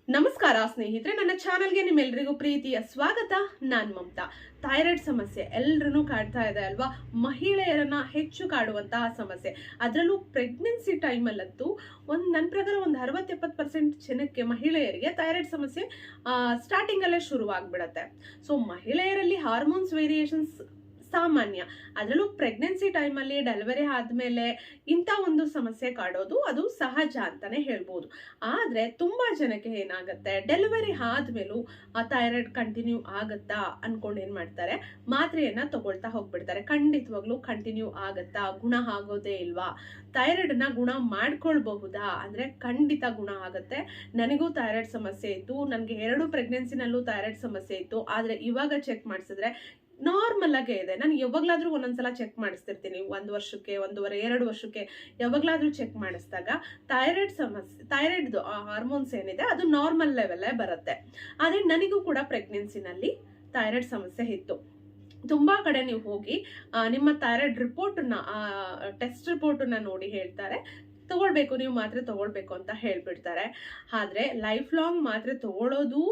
ನಮಸ್ಕಾರ ಸ್ನೇಹಿತರೆ, ನನ್ನ ಚಾನೆಲ್ಗೆ ನಿಮ್ಮೆಲ್ಲರಿಗೂ ಪ್ರೀತಿಯ ಸ್ವಾಗತ. ನಾನು ಮಮತಾ. ಥೈರಾಯ್ಡ್ ಸಮಸ್ಯೆ ಎಲ್ಲರನ್ನೂ ಕಾಡ್ತಾ ಇದೆ ಅಲ್ವಾ? ಮಹಿಳೆಯರನ್ನ ಹೆಚ್ಚು ಕಾಡುವಂತಹ ಸಮಸ್ಯೆ, ಅದರಲ್ಲೂ ಪ್ರೆಗ್ನೆನ್ಸಿ ಟೈಮಲ್ಲಂತೂ ನನ್ನ ಪ್ರಕಾರ ಒಂದು 60-70% ಜನಕ್ಕೆ ಮಹಿಳೆಯರಿಗೆ ಥೈರಾಯ್ಡ್ ಸಮಸ್ಯೆ ಸ್ಟಾರ್ಟಿಂಗಲ್ಲೇ ಶುರುವಾಗ್ಬಿಡತ್ತೆ. ಸೊ ಮಹಿಳೆಯರಲ್ಲಿ ಹಾರ್ಮೋನ್ಸ್ ವೇರಿಯೇಷನ್ಸ್ ಸಾಮಾನ್ಯ, ಅದರಲ್ಲೂ ಪ್ರೆಗ್ನೆನ್ಸಿ ಟೈಮಲ್ಲಿ ಡೆಲಿವರಿ ಆದಮೇಲೆ ಇಂಥ ಒಂದು ಸಮಸ್ಯೆ ಕಾಡೋದು ಅದು ಸಹಜ ಅಂತಾನೆ ಹೇಳ್ಬೋದು. ಆದರೆ ತುಂಬ ಜನಕ್ಕೆ ಏನಾಗುತ್ತೆ, ಡೆಲಿವರಿ ಆದ್ಮೇಲೂ ಆ ಥೈರಾಯ್ಡ್ ಕಂಟಿನ್ಯೂ ಆಗುತ್ತಾ ಅನ್ಕೊಂಡು ಏನು ಮಾಡ್ತಾರೆ, ಮಾತ್ರೆಯನ್ನ ತಗೊಳ್ತಾ ಹೋಗ್ಬಿಡ್ತಾರೆ. ಖಂಡಿತವಾಗ್ಲೂ ಕಂಟಿನ್ಯೂ ಆಗುತ್ತಾ, ಗುಣ ಆಗೋದೇ ಇಲ್ವಾ, ಥೈರಾಯ್ಡನ್ನ ಗುಣ ಮಾಡ್ಕೊಳ್ಬಹುದಾ ಅಂದರೆ ಖಂಡಿತ ಗುಣ ಆಗುತ್ತೆ. ನನಗೂ ಥೈರಾಯ್ಡ್ ಸಮಸ್ಯೆ ಇತ್ತು, ನನಗೆ 2 ಪ್ರೆಗ್ನೆನ್ಸಿನಲ್ಲೂ ಥೈರಾಯ್ಡ್ ಸಮಸ್ಯೆ ಇತ್ತು. ಆದರೆ ಇವಾಗ ಚೆಕ್ ಮಾಡಿಸಿದ್ರೆ ನಾರ್ಮಲ್ ಆಗೇ ಇದೆ. ನಾನು ಯಾವಾಗ್ಲಾದ್ರೂ ಒಂದೊಂದ್ಸಲ ಚೆಕ್ ಮಾಡಿಸ್ತಿರ್ತೀನಿ, 1 ವರ್ಷಕ್ಕೆ, 1.5, 2 ವರ್ಷಕ್ಕೆ ಯಾವಾಗ್ಲಾದ್ರೂ ಚೆಕ್ ಮಾಡಿಸಿದಾಗ ಥೈರಾಯ್ಡ್ ಸಮಸ್ಯೆ, ಥೈರಾಯ್ಡ್ದು ಹಾರ್ಮೋನ್ಸ್ ಏನಿದೆ ಅದು ನಾರ್ಮಲ್ ಲೆವೆಲ್ಲೇ ಬರುತ್ತೆ. ಆದರೆ ನನಗೂ ಕೂಡ ಪ್ರೆಗ್ನೆನ್ಸಿನಲ್ಲಿ ಥೈರಾಯ್ಡ್ ಸಮಸ್ಯೆ ಇತ್ತು. ತುಂಬಾ ಕಡೆ ನೀವು ಹೋಗಿ ನಿಮ್ಮ ಥೈರಾಯ್ಡ್ ರಿಪೋರ್ಟನ್ನ, ಟೆಸ್ಟ್ ರಿಪೋರ್ಟನ್ನ ನೋಡಿ ಹೇಳ್ತಾರೆ ತಗೊಳ್ಬೇಕು, ನೀವು ಮಾತ್ರೆ ತಗೊಳ್ಬೇಕು ಅಂತ ಹೇಳ್ಬಿಡ್ತಾರೆ. ಆದರೆ ಲೈಫ್ ಲಾಂಗ್ ಮಾತ್ರೆ ತಗೊಳ್ಳೋದು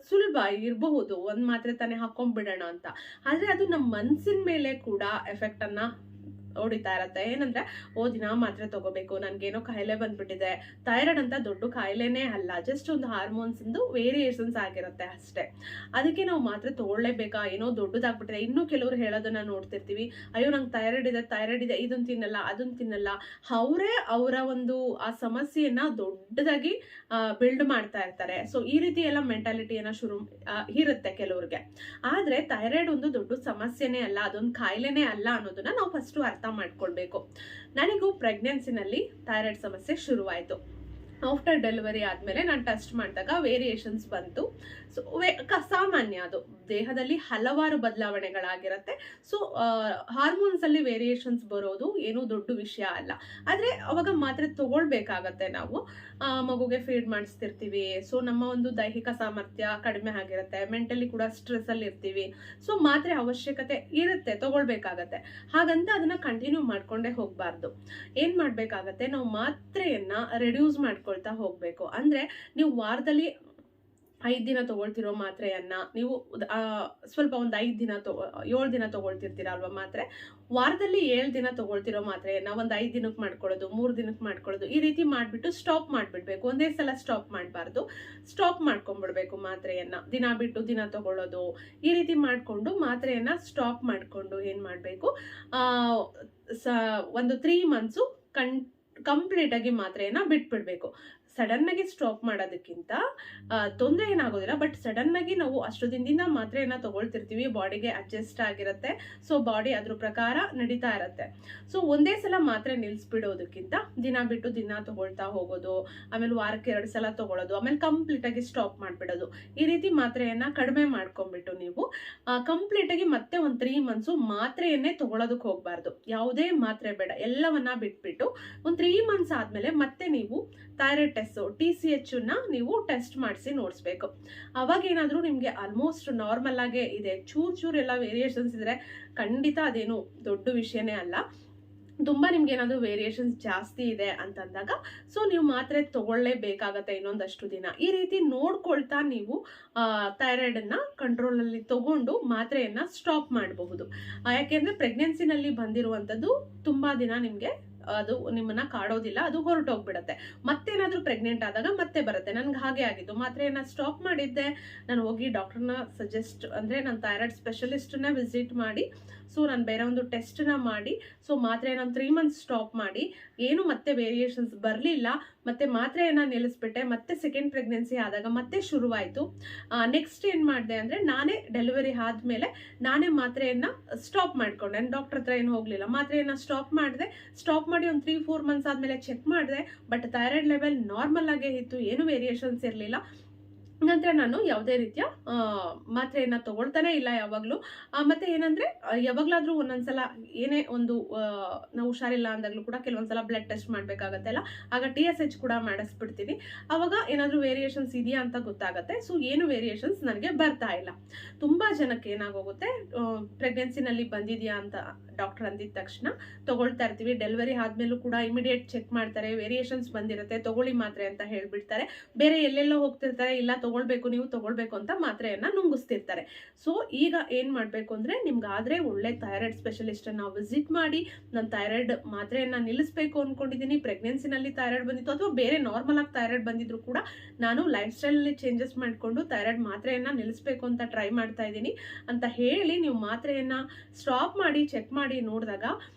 ಸುಲಭ ಇರಬಹುದು, ಒಂದು ಮಾತ್ರೆ ತಾನೇ ಹಾಕೊಂಡ್ಬಿಡೋಣ ಅಂತ. ಆದರೆ ಅದು ನಮ್ಮ ಮನಸ್ಸಿನ ಮೇಲೆ ಕೂಡ ಎಫೆಕ್ಟನ್ನು ಹೊಡಿತಾ ಇರತ್ತೆ. ಏನಂದ್ರೆ, ದಿನ ಮಾತ್ರೆ ತಗೋಬೇಕು, ನನ್ಗೇನೋ ಕಾಯಿಲೆ ಬಂದ್ಬಿಟ್ಟಿದೆ. ಥೈರಾಯ್ಡ್ ಅಂತ ದೊಡ್ಡ ಕಾಯಿಲೆನೇ ಅಲ್ಲ, ಜಸ್ಟ್ ಒಂದು ಹಾರ್ಮೋನ್ಸ್ ವೇರಿಯೇಷನ್ಸ್ ಆಗಿರುತ್ತೆ ಅಷ್ಟೇ. ಅದಕ್ಕೆ ನಾವು ಮಾತ್ರೆ ತಗೊಳ್ಳೇಬೇಕಾ, ಏನೋ ದೊಡ್ಡದಾಗ್ಬಿಟ್ಟಿದೆ. ಇನ್ನೂ ಕೆಲವರು ಹೇಳೋದನ್ನ ನೋಡ್ತಿರ್ತೀವಿ, ಅಯ್ಯೋ ನಂಗೆ ಥೈರಾಯ್ಡ್ ಇದೆ, ಇದನ್ನ ತಿನ್ನಲ್ಲ ಅದನ್ನ ತಿನ್ನಲ್ಲ. ಅವರೇ ಅವರ ಒಂದು ಆ ಸಮಸ್ಯೆಯನ್ನ ದೊಡ್ಡದಾಗಿ ಬಿಲ್ಡ್ ಮಾಡ್ತಾ ಇರ್ತಾರೆ. ಸೊ ಈ ರೀತಿ ಎಲ್ಲ ಮೆಂಟಾಲಿಟಿಯನ್ನ ಇರುತ್ತೆ ಕೆಲವ್ರಿಗೆ. ಆದ್ರೆ ಥೈರಾಯ್ಡ್ ಒಂದು ದೊಡ್ಡ ಸಮಸ್ಯೆನೇ ಅಲ್ಲ, ಅದೊಂದು ಕಾಯಿಲೆನೇ ಅಲ್ಲ ಅನ್ನೋದನ್ನ ನಾವು ಫಸ್ಟ್ ಅರ್ಥ ಮಾಡ್ಕೊಳ್ಬೇಕು. ನನಗೂ ಪ್ರೆಗ್ನೆನ್ಸಿನಲ್ಲಿ ಥೈರಾಯ್ಡ್ ಸಮಸ್ಯೆ ಶುರುವಾಯಿತು. ಆಫ್ಟರ್ ಡೆಲಿವರಿ ಆದಮೇಲೆ ನಾನು ಟೆಸ್ಟ್ ಮಾಡಿದಾಗ ವೇರಿಯೇಷನ್ಸ್ ಬಂತು. ಸೊ ಸಾಮಾನ್ಯ, ಅದು ದೇಹದಲ್ಲಿ ಹಲವಾರು ಬದಲಾವಣೆಗಳಾಗಿರುತ್ತೆ. ಸೊ ಹಾರ್ಮೋನ್ಸಲ್ಲಿ ವೇರಿಯೇಷನ್ಸ್ ಬರೋದು ಏನೂ ದೊಡ್ಡ ವಿಷಯ ಅಲ್ಲ. ಆದರೆ ಅವಾಗ ಮಾತ್ರೆ ತಗೊಳ್ಬೇಕಾಗತ್ತೆ. ನಾವು ಮಗುಗೆ ಫೀಡ್ ಮಾಡಿಸ್ತಿರ್ತೀವಿ, ಸೊ ನಮ್ಮ ಒಂದು ದೈಹಿಕ ಸಾಮರ್ಥ್ಯ ಕಡಿಮೆ ಆಗಿರುತ್ತೆ, ಮೆಂಟಲಿ ಕೂಡ ಸ್ಟ್ರೆಸ್ಸಲ್ಲಿ ಇರ್ತೀವಿ. ಸೊ ಮಾತ್ರೆ ಅವಶ್ಯಕತೆ ಇರುತ್ತೆ, ತಗೊಳ್ಬೇಕಾಗತ್ತೆ. ಹಾಗಂತ ಅದನ್ನ ಕಂಟಿನ್ಯೂ ಮಾಡ್ಕೊಂಡೇ ಹೋಗಬಾರ್ದು. ಏನು ಮಾಡಬೇಕಾಗತ್ತೆ, ನಾವು ಮಾತ್ರೆಯನ್ನ ರೆಡ್ಯೂಸ್ ಮಾಡ್ಕೊಳ್ತಾ ಹೋಗಬೇಕು. ಅಂದರೆ ನೀವು ವಾರದಲ್ಲಿ 5 ದಿನ ತಗೊಳ್ತಿರೋ ಮಾತ್ರೆಯನ್ನ ನೀವು ಸ್ವಲ್ಪ ಒಂದು 7 ದಿನ ತಗೊಳ್ತಿರ್ತೀರ ಅಲ್ವಾ ಮಾತ್ರೆ, ವಾರದಲ್ಲಿ 7 ದಿನ ತಗೊಳ್ತಿರೋ ಮಾತ್ರೆಯನ್ನ ಒಂದು 5 ದಿನಕ್ಕೆ ಮಾಡ್ಕೊಳ್ಳೋದು, 3 ದಿನಕ್ಕೆ ಮಾಡ್ಕೊಳ್ಳೋದು, ಈ ರೀತಿ ಮಾಡಿಬಿಟ್ಟು ಸ್ಟಾಪ್ ಮಾಡಿಬಿಡ್ಬೇಕು. ಒಂದೇ ಸಲ ಸ್ಟಾಪ್ ಮಾಡಬಾರ್ದು, ಸ್ಟಾಪ್ ಮಾಡ್ಕೊಂಡ್ಬಿಡ್ಬೇಕು ಮಾತ್ರೆಯನ್ನ. ದಿನ ಬಿಟ್ಟು ದಿನ ತಗೊಳ್ಳೋದು, ಈ ರೀತಿ ಮಾಡಿಕೊಂಡು ಮಾತ್ರೆಯನ್ನ ಸ್ಟಾಪ್ ಮಾಡಿಕೊಂಡು ಏನು ಮಾಡಬೇಕು, ಒಂದು 3 ಮಂತ್ಸು ಕಂಪ್ಲೀಟ್ ಆಗಿ ಮಾತ್ರೆಯನ್ನ ಬಿಟ್ಬಿಡ್ಬೇಕು. ಸಡನ್ ಆಗಿ ಸ್ಟಾಪ್ ಮಾಡೋದಕ್ಕಿಂತ ತೊಂದರೆ ಏನಾಗೋದಿಲ್ಲ, ಬಟ್ ಸಡನ್ ಆಗಿ ನಾವು ಅಷ್ಟು ದಿನದಿಂದ ಮಾತ್ರೆಯನ್ನ ತಗೊಳ್ತಿರ್ತೀವಿ, ಬಾಡಿಗೆ ಅಡ್ಜಸ್ಟ್ ಆಗಿರುತ್ತೆ. ಸೊ ಬಾಡಿ ಅದ್ರ ಪ್ರಕಾರ ನಡೀತಾ ಇರುತ್ತೆ. ಸೊ ಒಂದೇ ಸಲ ಮಾತ್ರೆ ನಿಲ್ಲಿಸ್ಬಿಡೋದಕ್ಕಿಂತ ದಿನ ಬಿಟ್ಟು ದಿನ ತಗೊಳ್ತಾ ಹೋಗೋದು, ಆಮೇಲೆ ವಾರಕ್ಕೆ 2 ಸಲ ತಗೊಳ್ಳೋದು, ಆಮೇಲೆ ಕಂಪ್ಲೀಟ್ ಆಗಿ ಸ್ಟಾಪ್ ಮಾಡಿಬಿಡೋದು, ಈ ರೀತಿ ಮಾತ್ರೆಯನ್ನ ಕಡಿಮೆ ಮಾಡ್ಕೊಂಡ್ಬಿಟ್ಟು ನೀವು ಕಂಪ್ಲೀಟ್ ಆಗಿ ಮತ್ತೆ ಒಂದು 3 ಮಂತ್ಸು ಮಾತ್ರೆಯನ್ನೇ ತಗೊಳ್ಳೋದಕ್ಕೆ ಹೋಗ್ಬಾರ್ದು. ಯಾವುದೇ ಮಾತ್ರೆ ಬೇಡ, ಎಲ್ಲವನ್ನ ಬಿಟ್ಬಿಟ್ಟು ಒಂದು 3 ಮಂತ್ಸ್ ಆದ್ಮೇಲೆ ಮತ್ತೆ ನೀವು ಥೈರಾಯ್ಡ್ ಟೆಸ್ಟ್, TCH ನೀವು ಟೆಸ್ಟ್ ಮಾಡಿಸಿ ನೋಡಿಸ್ಬೇಕು. ಅವಾಗ ಏನಾದರೂ ನಿಮಗೆ ಆಲ್ಮೋಸ್ಟ್ ನಾರ್ಮಲ್ ಆಗೇ ಇದೆ, ಚೂರು ಎಲ್ಲ ವೇರಿಯೇಷನ್ಸ್ ಇದ್ರೆ ಖಂಡಿತ ಅದೇನು ದೊಡ್ಡ ವಿಷಯನೇ ಅಲ್ಲ. ತುಂಬ ನಿಮ್ಗೆ ಏನಾದರೂ ವೇರಿಯೇಷನ್ಸ್ ಜಾಸ್ತಿ ಇದೆ ಅಂತಂದಾಗ ಸೊ ನೀವು ಮಾತ್ರೆ ತಗೊಳ್ಳೇಬೇಕಾಗತ್ತೆ ಇನ್ನೊಂದಷ್ಟು ದಿನ. ಈ ರೀತಿ ನೋಡ್ಕೊಳ್ತಾ ನೀವು ಥೈರಾಯ್ಡನ್ನ ಕಂಟ್ರೋಲಲ್ಲಿ ತಗೊಂಡು ಮಾತ್ರೆಯನ್ನ ಸ್ಟಾಪ್ ಮಾಡಬಹುದು. ಯಾಕೆಂದ್ರೆ ಪ್ರೆಗ್ನೆನ್ಸಿನಲ್ಲಿ ಬಂದಿರುವಂಥದ್ದು ತುಂಬ ದಿನ ನಿಮಗೆ ಅದು ನಿಮ್ಮನ್ನ ಕಾಡೋದಿಲ್ಲ, ಅದು ಹೊರಟೋಗ್ಬಿಡತ್ತೆ. ಮತ್ತೇನಾದ್ರೂ ಪ್ರೆಗ್ನೆಂಟ್ ಆದಾಗ ಮತ್ತೆ ಬರುತ್ತೆ. ನನ್ಗೆ ಹಾಗೆ ಆಗಿದ್ದು, ಮಾತ್ರೆಯನ್ನ ಸ್ಟಾಪ್ ಮಾಡಿದ್ದೆ, ನಾನು ಹೋಗಿ ಡಾಕ್ಟರ್ನ ಸಜೆಸ್ಟ್, ಅಂದ್ರೆ ನಾನು ಥೈರಾಯ್ಡ್ ಸ್ಪೆಷಲಿಸ್ಟ್ನ ವಿಸಿಟ್ ಮಾಡಿ, ಸೊ ನಾನು ಬೇರೆ ಒಂದು ಟೆಸ್ಟ್ನ ಮಾಡಿ, ಸೊ ಮಾತ್ರೆಯನ್ನ 3 ಮಂತ್ಸ್ ಸ್ಟಾಪ್ ಮಾಡಿ, ಏನು ಮತ್ತೆ ವೇರಿಯೇಷನ್ಸ್ ಬರಲಿಲ್ಲ. ಮತ್ತೆ ಮಾತ್ರೆಯನ್ನ ನಿಲ್ಲಿಸ್ಬಿಟ್ಟೆ. ಮತ್ತೆ ಸೆಕೆಂಡ್ ಪ್ರೆಗ್ನೆನ್ಸಿ ಆದಾಗ ಮತ್ತೆ ಶುರುವಾಯಿತು. ನೆಕ್ಸ್ಟ್ ಏನು ಮಾಡಿದೆ ಅಂದರೆ, ನಾನೇ ಡೆಲಿವರಿ ಆದಮೇಲೆ ನಾನೇ ಮಾತ್ರೆಯನ್ನ ಸ್ಟಾಪ್ ಮಾಡ್ಕೊಂಡೆ. ಡಾಕ್ಟರ್ ಹತ್ರ ಏನು ಹೋಗಲಿಲ್ಲ, ಮಾತ್ರೆಯನ್ನ ಸ್ಟಾಪ್ ಮಾಡಿದೆ. ಸ್ಟಾಪ್ ಮಾಡಿ ಒಂದು 3-4 ಮಂತ್ಸ್ ಆದಮೇಲೆ ಚೆಕ್ ಮಾಡಿದೆ, ಬಟ್ ಥೈರಾಯ್ಡ್ ಲೆವೆಲ್ ನಾರ್ಮಲ್ ಆಗೇ ಇತ್ತು, ಏನು ವೇರಿಯೇಷನ್ಸ್ ಇರಲಿಲ್ಲ. ನಂತರ ನಾನು ಯಾವುದೇ ರೀತಿಯ ಮಾತ್ರೆಯನ್ನು ತಗೊಳ್ತಾನೆ ಇಲ್ಲ ಯಾವಾಗಲೂ. ಮತ್ತು ಏನಂದರೆ ಯಾವಾಗಲಾದರೂ ಒಂದೊಂದ್ಸಲ ಏನೇ ಒಂದು ನಾವು ಹುಷಾರಿಲ್ಲ ಅಂದಾಗಲೂ ಕೂಡ ಕೆಲವೊಂದ್ಸಲ ಬ್ಲಡ್ ಟೆಸ್ಟ್ ಮಾಡಬೇಕಾಗತ್ತೆಲ್ಲ, ಆಗ TSH ಕೂಡ ಮಾಡಿಸ್ಬಿಡ್ತೀನಿ. ಆವಾಗ ಏನಾದರೂ ವೇರಿಯೇಷನ್ಸ್ ಇದೆಯಾ ಅಂತ ಗೊತ್ತಾಗುತ್ತೆ. ಸೊ ಏನು ವೇರಿಯೇಷನ್ಸ್ ನನಗೆ ಬರ್ತಾ ಇಲ್ಲ. ತುಂಬ ಜನಕ್ಕೆ ಏನಾಗೋಗುತ್ತೆ, ಪ್ರೆಗ್ನೆನ್ಸಿನಲ್ಲಿ ಬಂದಿದೆಯಾ ಅಂತ ಡಾಕ್ಟರ್ ಅಂದಿದ ತಕ್ಷಣ ತಗೊಳ್ತಾ ಇರ್ತೀವಿ. ಡೆಲಿವರಿ ಆದಮೇಲೂ ಕೂಡ ಇಮಿಡಿಯೇಟ್ ಚೆಕ್ ಮಾಡ್ತಾರೆ, ವೇರಿಯೇಷನ್ಸ್ ಬಂದಿರುತ್ತೆ, ತಗೊಳ್ಳಿ ಮಾತ್ರೆ ಅಂತ ಹೇಳ್ಬಿಡ್ತಾರೆ. ಬೇರೆ ಎಲ್ಲೆಲ್ಲೋ ಹೋಗ್ತಿರ್ತಾರೆ, ಇಲ್ಲ ತಗೊಳ್ಬೇಕು ನೀವು ತಗೊಳ್ಬೇಕು ಅಂತ ಮಾತ್ರೆಯನ್ನು ನುಂಗಿಸ್ತಿರ್ತಾರೆ. ಸೊ ಈಗ ಏನು ಮಾಡಬೇಕು ಅಂದರೆ, ನಿಮ್ಗಾದರೆ ಒಳ್ಳೆ ಥೈರಾಯ್ಡ್ ಸ್ಪೆಷಲಿಸ್ಟನ್ನು ವಿಸಿಟ್ ಮಾಡಿ, ನಾನು ಥೈರಾಯ್ಡ್ ಮಾತ್ರೆಯನ್ನು ನಿಲ್ಲಿಸಬೇಕು ಅಂದ್ಕೊಂಡಿದ್ದೀನಿ, ಪ್ರೆಗ್ನೆನ್ಸಿನಲ್ಲಿ ಥೈರಾಯ್ಡ್ ಬಂದಿತ್ತು ಅಥವಾ ಬೇರೆ ನಾರ್ಮಲ್ ಆಗಿ ಥೈರಾಯ್ಡ್ ಬಂದಿದ್ರು ಕೂಡ ನಾನು ಲೈಫ್ ಸ್ಟೈಲಲ್ಲಿ ಚೇಂಜಸ್ ಮಾಡಿಕೊಂಡು ಥೈರಾಯ್ಡ್ ಮಾತ್ರೆಯನ್ನು ನಿಲ್ಲಿಸಬೇಕು ಅಂತ ಟ್ರೈ ಮಾಡ್ತಾ ಇದ್ದೀನಿ ಅಂತ ಹೇಳಿ ನೀವು ಮಾತ್ರೆಯನ್ನು ಸ್ಟಾಪ್ ಮಾಡಿ ಚೆಕ್ ಮಾಡಿ ನೋಡಿದಾಗ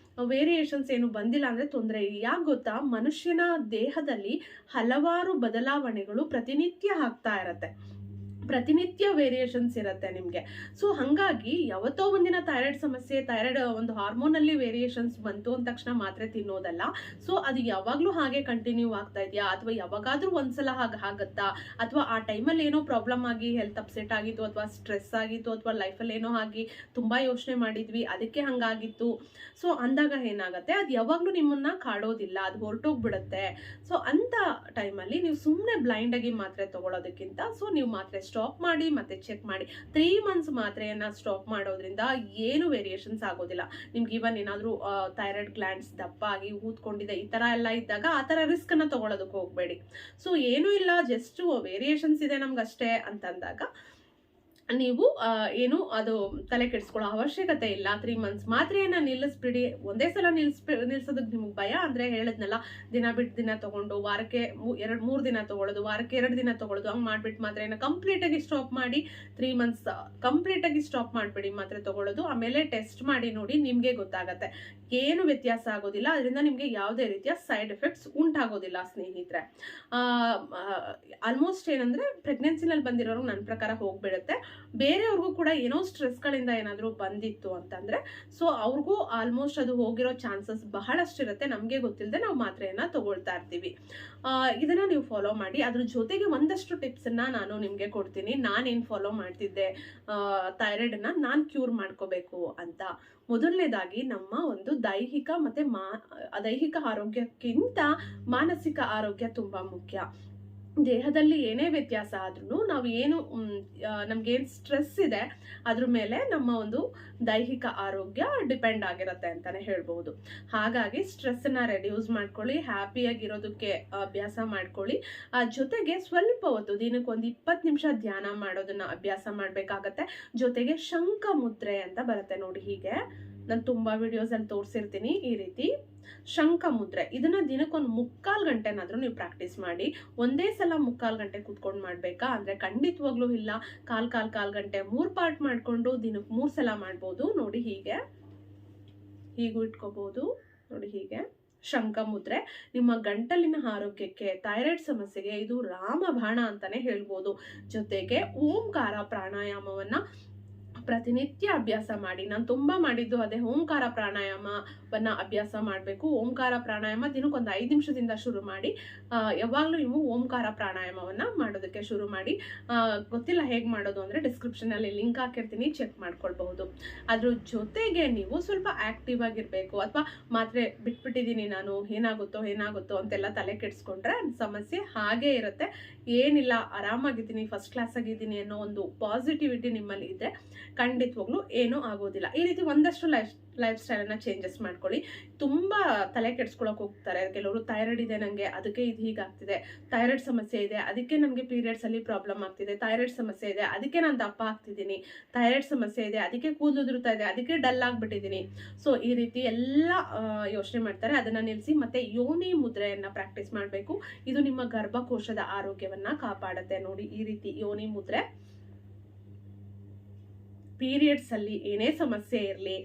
ವೇರಿಯೇಷನ್ಸ್ ಏನು ಬಂದಿಲ್ಲ ಅಂದರೆ ತೊಂದರೆ ಇಲ್ಲ. ಯಾಕೆ ಗೊತ್ತಾ, ಮನುಷ್ಯನ ದೇಹದಲ್ಲಿ ಹಲವಾರು ಬದಲಾವಣೆಗಳು ಪ್ರತಿನಿತ್ಯ ಆಗ್ತಾ ಇರತ್ತೆ, ಪ್ರತಿನಿತ್ಯ ವೇರಿಯೇಷನ್ಸ್ ಇರುತ್ತೆ ನಿಮಗೆ. ಸೊ ಹಾಗಾಗಿ ಯಾವತ್ತೋ ಒಂದಿನ ಥೈರಾಯ್ಡ್ ಸಮಸ್ಯೆ, ಥೈರಾಯ್ಡ್ ಒಂದು ಹಾರ್ಮೋನಲ್ಲಿ ವೇರಿಯೇಷನ್ಸ್ ಬಂತು ಅಂದ ತಕ್ಷಣ ಮಾತ್ರೆ ತಿನ್ನೋದಲ್ಲ. ಸೊ ಅದು ಯಾವಾಗಲೂ ಹಾಗೆ ಕಂಟಿನ್ಯೂ ಆಗ್ತಾ ಇದೆಯಾ, ಅಥವಾ ಯಾವಾಗಾದರೂ ಒಂದ್ಸಲ ಆಗುತ್ತಾ, ಅಥವಾ ಆ ಟೈಮಲ್ಲಿ ಏನೋ ಪ್ರಾಬ್ಲಮ್ ಆಗಿ ಹೆಲ್ತ್ ಅಪ್ಸೆಟ್ ಆಗಿತ್ತು, ಅಥವಾ ಸ್ಟ್ರೆಸ್ ಆಗಿತ್ತು, ಅಥವಾ ಲೈಫಲ್ಲಿ ಏನೋ ಆಗಿ ತುಂಬ ಯೋಚನೆ ಮಾಡಿದ್ವಿ ಅದಕ್ಕೆ ಹಂಗಾಗಿತ್ತು. ಸೊ ಅಂದಾಗ ಏನಾಗುತ್ತೆ, ಅದು ಯಾವಾಗಲೂ ನಿಮ್ಮನ್ನು ಕಾಡೋದಿಲ್ಲ, ಅದು ಹೊರಟೋಗ್ಬಿಡುತ್ತೆ. ಸೊ ಅಂಥ ಟೈಮಲ್ಲಿ ನೀವು ಸುಮ್ಮನೆ ಬ್ಲೈಂಡಾಗಿ ಮಾತ್ರೆ ತೊಗೊಳೋದಕ್ಕಿಂತ ಸೊ ನೀವು ಮಾತ್ರೆ ಸ್ಟಾಪ್ ಮಾಡಿ ಮತ್ತೆ ಚೆಕ್ ಮಾಡಿ. 3 months ಮಾತ್ರೆಯನ್ನು ಸ್ಟಾಪ್ ಮಾಡೋದ್ರಿಂದ ಏನು ವೇರಿಯೇಷನ್ಸ್ ಆಗೋದಿಲ್ಲ ನಿಮ್ಗೆ. ಇವನ್ ಏನಾದರೂ ಥೈರಾಯ್ಡ್ ಗ್ಲ್ಯಾಂಡ್ಸ್ ದಪ್ಪ ಆಗಿ ಊದ್ಕೊಂಡಿದೆ ಈ ಥರ ಎಲ್ಲ ಇದ್ದಾಗ ಆ ಥರ ರಿಸ್ಕನ್ನು ತೊಗೊಳೋದಕ್ಕೆ ಹೋಗಬೇಡಿ. ಸೊ ಏನೂ ಇಲ್ಲ, ಜಸ್ಟ್ ವೇರಿಯೇಷನ್ಸ್ ಇದೆ ನಮ್ಗಷ್ಟೇ ಅಂತಂದಾಗ ನೀವು ಏನು ಅದು ತಲೆ ಕೆಡಿಸ್ಕೊಳ್ಳೋ ಅವಶ್ಯಕತೆ ಇಲ್ಲ. 3 months ಮಾತ್ರೆಯನ್ನು ನಿಲ್ಲಿಸ್ಬಿಡಿ. ಒಂದೇ ಸಲ ನಿಲ್ಸೋದಕ್ಕೆ ನಿಮ್ಗೆ ಭಯ ಅಂದರೆ ಹೇಳಿದ್ನಲ್ಲ, ದಿನ ಬಿಟ್ಟು ದಿನ ತೊಗೊಂಡು ವಾರಕ್ಕೆ 2-3 ದಿನ ತೊಗೊಳ್ಳೋದು, ವಾರಕ್ಕೆ 2 ದಿನ ತೊಗೊಳ್ಳೋದು, ಹಂಗೆ ಮಾಡಿಬಿಟ್ಟು ಮಾತ್ರೆಯನ್ನು ಕಂಪ್ಲೀಟಾಗಿ ಸ್ಟಾಪ್ ಮಾಡಿ. 3 months ಕಂಪ್ಲೀಟಾಗಿ ಸ್ಟಾಪ್ ಮಾಡಿಬಿಡಿ ಮಾತ್ರೆ ತೊಗೊಳ್ಳೋದು. ಆಮೇಲೆ ಟೆಸ್ಟ್ ಮಾಡಿ ನೋಡಿ, ನಿಮಗೆ ಗೊತ್ತಾಗತ್ತೆ ಏನು ವ್ಯತ್ಯಾಸ ಆಗೋದಿಲ್ಲ. ಅದರಿಂದ ನಿಮಗೆ ಯಾವುದೇ ರೀತಿಯ ಸೈಡ್ ಎಫೆಕ್ಟ್ಸ್ ಉಂಟಾಗೋದಿಲ್ಲ ಸ್ನೇಹಿತರೆ. ಆಲ್ಮೋಸ್ಟ್ ಏನಂದರೆ ಪ್ರೆಗ್ನೆನ್ಸಿನಲ್ಲಿ ಬಂದಿರೋರು ನನ್ನ ಪ್ರಕಾರ ಹೋಗ್ಬಿಡುತ್ತೆ. ಬೇರೆಯವ್ರಿಗೂ ಕೂಡ ಏನೋ ಸ್ಟ್ರೆಸ್ಗಳಿಂದ ಏನಾದರೂ ಬಂದಿತ್ತು ಅಂತಂದರೆ ಸೊ ಅವ್ರಿಗೂ ಆಲ್ಮೋಸ್ಟ್ ಅದು ಹೋಗಿರೋ ಚಾನ್ಸಸ್ ಬಹಳಷ್ಟಿರುತ್ತೆ. ನಮಗೆ ಗೊತ್ತಿಲ್ಲದೆ ನಾವು ಮಾತ್ರೆಯನ್ನು ತಗೊಳ್ತಾ ಇರ್ತೀವಿ. ಇದನ್ನು ನೀವು ಫಾಲೋ ಮಾಡಿ. ಅದ್ರ ಜೊತೆಗೆ ಒಂದಷ್ಟು ಟಿಪ್ಸನ್ನು ನಾನು ನಿಮಗೆ ಕೊಡ್ತೀನಿ. ನಾನೇನು ಫಾಲೋ ಮಾಡ್ತಿದ್ದೆ ಥೈರಾಯ್ಡನ್ನು ನಾನು ಕ್ಯೂರ್ ಮಾಡ್ಕೋಬೇಕು ಅಂತ. ಮೊದಲನೇದಾಗಿ ನಮ್ಮ ಒಂದು ದೈಹಿಕ ಮತ್ತು ದೈಹಿಕ ಆರೋಗ್ಯಕ್ಕಿಂತ ಮಾನಸಿಕ ಆರೋಗ್ಯ ತುಂಬ ಮುಖ್ಯ. ದೇಹದಲ್ಲಿ ಏನೇ ವ್ಯತ್ಯಾಸ ಆದ್ರೂ ನಾವು ಏನು ನಮ್ಗೇನು ಸ್ಟ್ರೆಸ್ ಇದೆ ಅದ್ರ ಮೇಲೆ ನಮ್ಮ ಒಂದು ದೈಹಿಕ ಆರೋಗ್ಯ ಡಿಪೆಂಡ್ ಆಗಿರುತ್ತೆ ಅಂತಾನೆ ಹೇಳ್ಬೋದು. ಹಾಗಾಗಿ ಸ್ಟ್ರೆಸ್ಸನ್ನ ರೆಡ್ಯೂಸ್ ಮಾಡ್ಕೊಳ್ಳಿ, ಹ್ಯಾಪಿಯಾಗಿರೋದಕ್ಕೆ ಅಭ್ಯಾಸ ಮಾಡ್ಕೊಳ್ಳಿ. ಜೊತೆಗೆ ಸ್ವಲ್ಪ ಹೊತ್ತು ದಿನಕ್ಕೆ ಒಂದು 20 ನಿಮಿಷ ಧ್ಯಾನ ಮಾಡೋದನ್ನ ಅಭ್ಯಾಸ ಮಾಡಬೇಕಾಗತ್ತೆ. ಜೊತೆಗೆ ಶಂಖ ಮುದ್ರೆ ಅಂತ ಬರುತ್ತೆ ನೋಡಿ, ಹೀಗೆ ನಾನು ತುಂಬ ವಿಡಿಯೋಸಲ್ಲಿ ತೋರಿಸಿರ್ತೀನಿ. ಈ ರೀತಿ ಶಂಖ ಮುದ್ರೆ, ಇದನ್ನ ದಿನಕ್ಕೊಂದು 3/4 ಗಂಟೆನಾದ್ರೂ ನೀವು ಪ್ರಾಕ್ಟೀಸ್ ಮಾಡಿ. ಒಂದೇ ಸಲ 3/4 ಗಂಟೆ ಕುತ್ಕೊಂಡು ಮಾಡ್ಬೇಕಾ ಅಂದ್ರೆ ಖಂಡಿತವಾಗ್ಲೂ ಇಲ್ಲ. ಕಾಲ್ ಗಂಟೆ 3 ಪಾರ್ಟ್ ಮಾಡ್ಕೊಂಡು ದಿನಕ್ಕೆ 3 ಸಲ ಮಾಡ್ಬೋದು. ನೋಡಿ ಹೀಗೂ ಇಟ್ಕೋಬಹುದು. ನೋಡಿ ಹೀಗೆ ಶಂಖ ಮುದ್ರೆ ನಿಮ್ಮ ಗಂಟಲಿನ ಆರೋಗ್ಯಕ್ಕೆ, ಥೈರಾಯ್ಡ್ ಸಮಸ್ಯೆಗೆ ಇದು ರಾಮಬಾಣ ಅಂತಾನೆ ಹೇಳ್ಬೋದು. ಜೊತೆಗೆ ಓಂಕಾರ ಪ್ರಾಣಾಯಾಮವನ್ನ ಪ್ರತಿನಿತ್ಯ ಅಭ್ಯಾಸ ಮಾಡಿ. ನಾನು ತುಂಬಾ ಮಾಡಿದ್ದು ಅದೇ ಓಂಕಾರ ಪ್ರಾಣಾಯಾಮವನ್ನ ಅಭ್ಯಾಸ ಮಾಡಬೇಕು. ಓಂಕಾರ ಪ್ರಾಣಾಯಾಮ ದಿನಕ್ಕೊಂದು 5 ನಿಮಿಷದಿಂದ ಶುರು ಮಾಡಿ. ಯಾವಾಗಲೂ ನೀವು ಓಂಕಾರ ಪ್ರಾಣಾಯಾಮವನ್ನ ಮಾಡೋದಕ್ಕೆ ಶುರು ಮಾಡಿ. ಗೊತ್ತಿಲ್ಲ ಹೇಗೆ ಮಾಡೋದು ಅಂದರೆ ಡಿಸ್ಕ್ರಿಪ್ಷನಲ್ಲಿ ಲಿಂಕ್ ಹಾಕಿರ್ತೀನಿ, ಚೆಕ್ ಮಾಡ್ಕೊಳ್ಬಹುದು. ಅದ್ರ ಜೊತೆಗೆ ನೀವು ಸ್ವಲ್ಪ ಆಕ್ಟಿವ್ ಆಗಿರಬೇಕು. ಅಥವಾ ಮಾತ್ರೆ ಬಿಟ್ಬಿಟ್ಟಿದ್ದೀನಿ ನಾನು, ಏನಾಗುತ್ತೋ ಅಂತೆಲ್ಲ ತಲೆ ಕೆಡಿಸ್ಕೊಂಡ್ರೆ ಸಮಸ್ಯೆ ಹಾಗೇ ಇರುತ್ತೆ. ಏನಿಲ್ಲ, ಆರಾಮಾಗಿದ್ದೀನಿ, ಫಸ್ಟ್ ಕ್ಲಾಸ್ ಆಗಿದ್ದೀನಿ ಅನ್ನೋ ಒಂದು ಪಾಸಿಟಿವಿಟಿ ನಿಮ್ಮಲ್ಲಿ ಇದ್ರೆ ಖಂಡಿತವಾಗ್ಲೂ ಏನೂ ಆಗೋದಿಲ್ಲ. ಈ ರೀತಿ ಒಂದಷ್ಟು ಲೈಫ್ ಸ್ಟೈಲನ್ನು ಚೇಂಜಸ್ ಮಾಡ್ಕೊಳ್ಳಿ. ತುಂಬ ತಲೆ ಕೆಡಿಸ್ಕೊಳಕ್ಕೆ ಹೋಗ್ತಾರೆ ಕೆಲವರು. ಥೈರಾಯ್ಡ್ ಇದೆ ನನಗೆ, ಅದಕ್ಕೆ ಇದು ಹೀಗಾಗ್ತಿದೆ. ಥೈರಾಯ್ಡ್ ಸಮಸ್ಯೆ ಇದೆ, ಅದಕ್ಕೆ ನನಗೆ ಪೀರಿಯಡ್ಸಲ್ಲಿ ಪ್ರಾಬ್ಲಮ್ ಆಗ್ತಿದೆ. ಥೈರಾಯ್ಡ್ ಸಮಸ್ಯೆ ಇದೆ, ಅದಕ್ಕೆ ನಾನು ದಪ್ಪ ಆಗ್ತಿದ್ದೀನಿ. ಥೈರಾಯ್ಡ್ ಸಮಸ್ಯೆ ಇದೆ, ಅದಕ್ಕೆ ಕೂದಲು ಉದುರುತ್ತಾ ಇದೆ, ಅದಕ್ಕೆ ಡಲ್ ಆಗಿಬಿಟ್ಟಿದ್ದೀನಿ. ಸೊ ಈ ರೀತಿ ಎಲ್ಲ ಯೋಚನೆ ಮಾಡ್ತಾರೆ. ಅದನ್ನು ನಿಲ್ಲಿಸಿ ಮತ್ತೆ ಯೋನಿ ಮುದ್ರೆಯನ್ನು ಪ್ರಾಕ್ಟೀಸ್ ಮಾಡಬೇಕು. ಇದು ನಿಮ್ಮ ಗರ್ಭಕೋಶದ ಆರೋಗ್ಯವನ್ನು ಕಾಪಾಡುತ್ತೆ. ನೋಡಿ ಈ ರೀತಿ ಯೋನಿ ಮುದ್ರೆ. ಪೀರಿಯಡ್ಸ್ ಅಲ್ಲಿ ಏನೇ ಸಮಸ್ಯೆ ಇರಲಿ,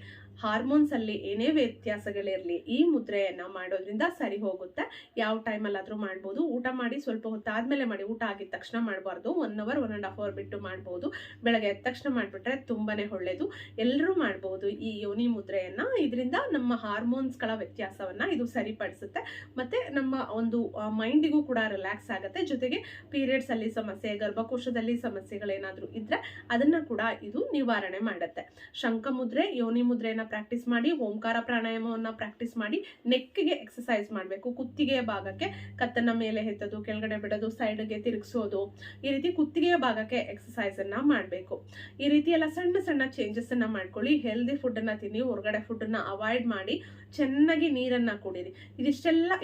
ಹಾರ್ಮೋನ್ಸ್ ಅಲ್ಲಿ ಏನೇ ವ್ಯತ್ಯಾಸಗಳಿರಲಿ ಈ ಮುದ್ರೆಯನ್ನ ಮಾಡೋದ್ರಿಂದ ಸರಿ ಹೋಗುತ್ತೆ. ಯಾವ ಟೈಮಲ್ಲಾದ್ರೂ ಮಾಡ್ಬೋದು. ಊಟ ಮಾಡಿ ಸ್ವಲ್ಪ ಹೊತ್ತಾದ್ಮೇಲೆ ಮಾಡಿ, ಊಟ ಆಗಿದ ತಕ್ಷಣ ಮಾಡಬಾರ್ದು. 1 ಅವರ್ 1.5 ಅವರ್ ಬಿಟ್ಟು ಮಾಡ್ಬೋದು. ಬೆಳಗ್ಗೆ ಎದ್ದ ತಕ್ಷಣ ಮಾಡ್ಬಿಟ್ರೆ ತುಂಬಾನೇ ಒಳ್ಳೇದು. ಎಲ್ಲರೂ ಮಾಡ್ಬೋದು ಈ ಯೋನಿ ಮುದ್ರೆಯನ್ನ. ಇದರಿಂದ ನಮ್ಮ ಹಾರ್ಮೋನ್ಸ್ಗಳ ವ್ಯತ್ಯಾಸವನ್ನ ಇದು ಸರಿಪಡಿಸುತ್ತೆ. ಮತ್ತೆ ನಮ್ಮ ಒಂದು ಮೈಂಡಿಗೂ ಕೂಡ ರಿಲ್ಯಾಕ್ಸ್ ಆಗುತ್ತೆ. ಜೊತೆಗೆ ಪೀರಿಯಡ್ಸ್ ಅಲ್ಲಿ ಸಮಸ್ಯೆ, ಗರ್ಭಕೋಶದಲ್ಲಿ ಸಮಸ್ಯೆಗಳೇನಾದ್ರೂ ಇದ್ರೆ ಅದನ್ನ ಕೂಡ ಇದು ನಿವಾರಣೆ ಮಾಡುತ್ತೆ. ಶಂಖ ಮುದ್ರೆ, ಯೋನಿ ಮುದ್ರೆಯನ್ನ ಪ್ರಾಕ್ಟೀಸ್ ಮಾಡಿ, ಓಂಕಾರ ಪ್ರಾಣಾಯಾಮವನ್ನ ಪ್ರಾಕ್ಟೀಸ್ ಮಾಡಿ, ನೆಕ್ಗೆ ಎಕ್ಸಸೈಸ್ ಮಾಡಬೇಕು. ಕುತ್ತಿಗೆಯ ಭಾಗಕ್ಕೆ ಕತ್ತನ್ನ ಮೇಲೆ ಎತ್ತೋದು, ಕೆಳಗಡೆ ಬಿಡೋದು, ಸೈಡ್ಗೆ ತಿರುಗಿಸೋದು, ಈ ರೀತಿ ಕುತ್ತಿಗೆಯ ಭಾಗಕ್ಕೆ ಎಕ್ಸಸೈಸ್ ಅನ್ನ ಮಾಡಬೇಕು. ಈ ರೀತಿ ಎಲ್ಲ ಸಣ್ಣ ಸಣ್ಣ ಚೇಂಜಸ್ ಅನ್ನ ಮಾಡ್ಕೊಳ್ಳಿ. ಹೆಲ್ದಿ ಫುಡ್ ಅನ್ನ ತಿನ್ನಿ, ಹೊರಗಡೆ ಫುಡ್ ಅನ್ನ ಅವಾಯ್ಡ್ ಮಾಡಿ, ಚೆನ್ನಾಗಿ ನೀರನ್ನ ಕುಡೀರಿ.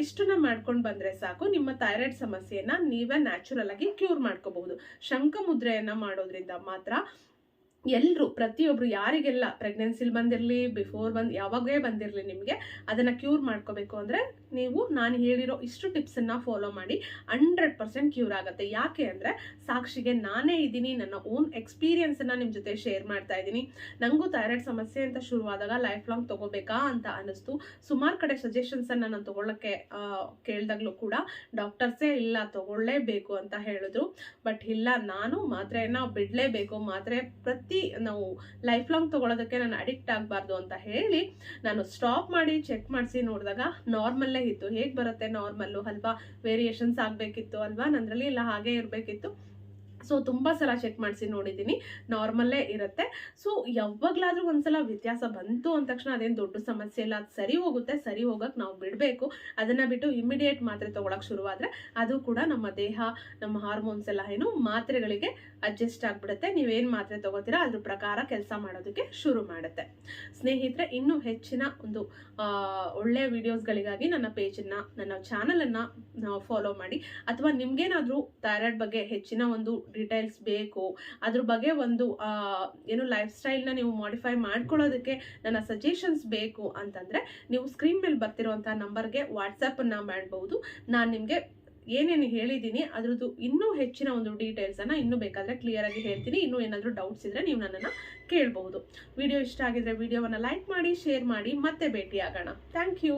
ಇಷ್ಟನ್ನ ಮಾಡ್ಕೊಂಡು ಬಂದ್ರೆ ಸಾಕು, ನಿಮ್ಮ ಥೈರಾಯ್ಡ್ ಸಮಸ್ಯೆಯನ್ನ ನೀವೇ ನ್ಯಾಚುರಲ್ ಆಗಿ ಕ್ಯೂರ್ ಮಾಡ್ಕೋಬಹುದು. ಶಂಖ ಮುದ್ರೆಯನ್ನ ಮಾಡೋದ್ರಿಂದ ಮಾತ್ರ ಎಲ್ಲರೂ, ಪ್ರತಿಯೊಬ್ರು, ಯಾರಿಗೆಲ್ಲ ಪ್ರೆಗ್ನೆನ್ಸಿಲ್ ಬಂದಿರಲಿ, ಯಾವಾಗೇ ಬಂದಿರಲಿ, ನಿಮಗೆ ಅದನ್ನ ಕ್ಯೂರ್ ಮಾಡ್ಕೋಬೇಕು ಅಂದ್ರೆ ನೀವು ನಾನು ಹೇಳಿರೋ ಇಷ್ಟು ಟಿಪ್ಸ್ ಅನ್ನ ಫಾಲೋ ಮಾಡಿ 100% ಕ್ಯೂರ್ ಆಗುತ್ತೆ. ಯಾಕೆ ಅಂದ್ರೆ ಸಾಕ್ಷಿಗೆ ನಾನೇ ಇದ್ದೀನಿ, ನನ್ನ ಓನ್ ಎಕ್ಸ್ಪೀರಿಯನ್ಸ್ ಅನ್ನ ನಿಮ್ ಜೊತೆ ಶೇರ್ ಮಾಡ್ತಾ ಇದ್ದೀನಿ. ನಂಗೂ ಥೈರಾಯ್ಡ್ ಸಮಸ್ಯೆ ಅಂತ ಶುರುವಾದಾಗ ಲೈಫ್ ಲಾಂಗ್ ತಗೋಬೇಕಾ ಅಂತ ಅನಿಸ್ತು. ಸುಮಾರು ಕಡೆ ಸಜೆಷನ್ಸ್ ಅನ್ನ ನಾನು ತಗೊಳ್ಳಕ್ಕೆ ಕೇಳ್ದಾಗ್ಲೂ ಕೂಡ ಡಾಕ್ಟರ್ಸೇ ಇಲ್ಲ ತಗೊಳ್ಳೇಬೇಕು ಅಂತ ಹೇಳಿದ್ರು. ಬಟ್ ಇಲ್ಲ, ನಾನು ಮಾತ್ರೆಯನ್ನ ಬಿಡ್ಲೇಬೇಕು. ಮಾತ್ರೆ ನಾವು ಲೈಫ್ ಲಾಂಗ್ ತಗೊಳ್ಳೋದಕ್ಕೆ ನಾನು ಅಡಿಕ್ಟ್ ಆಗಬಾರ್ದು ಅಂತ ಹೇಳಿ ನಾನು ಸ್ಟಾಪ್ ಮಾಡಿ ಚೆಕ್ ಮಾಡಿಸಿ ನೋಡಿದಾಗ ನಾರ್ಮಲ್ಲೇ ಇತ್ತು. ಹೇಗೆ ಬರುತ್ತೆ ನಾರ್ಮಲ್ಲು ಅಲ್ವಾ, ವೇರಿಯೇಷನ್ಸ್ ಆಗಬೇಕಿತ್ತು ಅಲ್ವಾ, ನಂದ್ರಲ್ಲಿ ಇಲ್ಲ ಹಾಗೆ ಇರಬೇಕಿತ್ತು. ಸೊ ತುಂಬಾ ಸಲ ಚೆಕ್ ಮಾಡಿಸಿ ನೋಡಿದ್ದೀನಿ, ನಾರ್ಮಲ್ಲೇ ಇರುತ್ತೆ. ಸೊ ಯಾವಾಗ್ಲಾದ್ರೂ ಒಂದ್ಸಲ ವ್ಯತ್ಯಾಸ ಬಂತು ಅಂದ ತಕ್ಷಣ ಅದೇನು ದೊಡ್ಡ ಸಮಸ್ಯೆ ಇಲ್ಲ, ಅದು ಸರಿ ಹೋಗುತ್ತೆ. ಸರಿ ಹೋಗಕ್ಕೆ ನಾವು ಬಿಡಬೇಕು. ಅದನ್ನ ಬಿಟ್ಟು ಇಮಿಡಿಯೇಟ್ ಮಾತ್ರೆ ತಗೊಳಕ್ ಶುರುವಾದ್ರೆ ಅದು ಕೂಡ ನಮ್ಮ ದೇಹ, ನಮ್ಮ ಹಾರ್ಮೋನ್ಸ್ ಎಲ್ಲ ಏನು ಮಾತ್ರೆಗಳಿಗೆ ಅಡ್ಜಸ್ಟ್ ಆಗ್ಬಿಡುತ್ತೆ. ನೀವೇನ್ ಮಾತ್ರೆ ತಗೋತೀರಾ ಅದ್ರ ಪ್ರಕಾರ ಕೆಲಸ ಮಾಡೋದಕ್ಕೆ ಶುರು ಮಾಡುತ್ತೆ. ಸ್ನೇಹಿತರೆ, ಇನ್ನೂ ಹೆಚ್ಚಿನ ಒಂದು ಒಳ್ಳೆಯ ವಿಡಿಯೋಸ್ಗಳಿಗಾಗಿ ನನ್ನ ಪೇಜನ್ನ, ನನ್ನ ಚಾನಲನ್ನು ಫಾಲೋ ಮಾಡಿ. ಅಥವಾ ನಿಮ್ಗೇನಾದ್ರೂ ಥೈರಾಯ್ಡ್ ಬಗ್ಗೆ ಹೆಚ್ಚಿನ ಒಂದು ಡೀಟೇಲ್ಸ್ ಬೇಕು, ಅದ್ರ ಬಗ್ಗೆ ಒಂದು ಏನು ಲೈಫ್ ಸ್ಟೈಲ್ನ ನೀವು ಮಾಡಿಫೈ ಮಾಡ್ಕೊಳ್ಳೋದಕ್ಕೆ ನನ್ನ ಸಜೆಷನ್ಸ್ ಬೇಕು ಅಂತಂದರೆ ನೀವು ಸ್ಕ್ರೀನ್ ಮೇಲೆ ಬರ್ತಿರುವಂಥ ನಂಬರ್ಗೆ ವಾಟ್ಸಪ್ಪನ್ನು ಮಾಡಬಹುದು. ನಾನು ನಿಮಗೆ ಏನೇನು ಹೇಳಿದ್ದೀನಿ ಅದ್ರದ್ದು ಇನ್ನೂ ಹೆಚ್ಚಿನ ಒಂದು ಡೀಟೇಲ್ಸನ್ನು ಇನ್ನೂ ಬೇಕಾದರೆ ಕ್ಲಿಯರ್ ಆಗಿ ಹೇಳ್ತೀನಿ. ಇನ್ನೂ ಏನಾದರೂ ಡೌಟ್ಸ್ ಇದ್ದರೆ ನೀವು ನನ್ನನ್ನು ಕೇಳಬಹುದು. ವಿಡಿಯೋ ಇಷ್ಟ ಆಗಿದ್ರೆ ವಿಡಿಯೋವನ್ನು ಲೈಕ್ ಮಾಡಿ, ಶೇರ್ ಮಾಡಿ. ಮತ್ತೆ ಭೇಟಿ ಆಗೋಣ. Thank you.